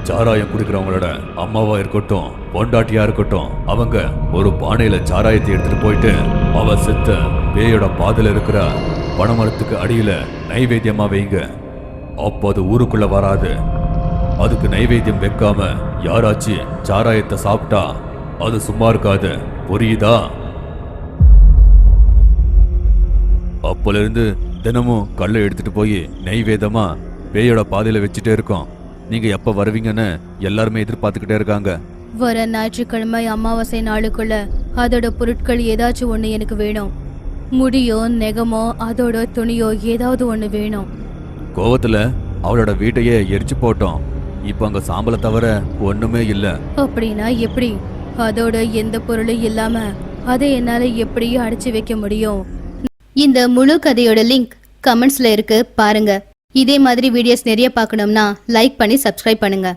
சாராயம் குடிக்கிறவங்களோட அம்மாவா இருக்கட்டும் பொண்டாட்டியா இருக்கட்டும், அவங்க ஒரு பானையில சாராயத்தை எடுத்துட்டு போயிட்டு அவ செத்த பேயோட பாதையில இருக்கிற பனைமரத்துக்கு அடியில நைவேத்தியமா வைங்க. அப்போ அது ஊருக்குள்ள வராது. அதுக்கு நைவேத்தியம் வைக்காம யாராச்சும் சாராயத்தை சாப்பிட்டா அது சும்மா இருக்காது, புரியுதா? அப்போல இருந்து தினமும் கல்லை எடுத்துட்டு போய் நெய்வேதமா பேயோட பாதையில வச்சுட்டே இருக்கோம். நீங்க எப்ப வருவீங்கன்னு எல்லாருமே எதிர்பார்த்துக்கிட்டே இருக்காங்க. வர ஞாயிற்றுக்கிழமை அமாவாசை நாளுக்குள்ள அதோட பொருட்கள் ஏதாச்சும் ஒண்ணு எனக்கு வேணும். முடியோ நெகமோ அதோட துணியோ ஏதாவது ஒண்ணு வேணும். கோவத்துல அவளோட வீட்டையே எரிச்சு போட்டோம். இப்ப அங்க சாம்பலை தவிர ஒண்ணுமே இல்ல. அப்படின்னா எப்படி? அதோட எந்த பொருளும் இல்லாம அதை என்னால எப்படி அடைச்சு வைக்க முடியும்? இந்த முழு கதையோட லிங்க் கமெண்ட்ஸ்ல இருக்கு, பாருங்க. இதே மாதிரி வீடியோஸ் நிறைய பார்க்கணும்னா லைக் பண்ணி சப்ஸ்கிரைப் பண்ணுங்க.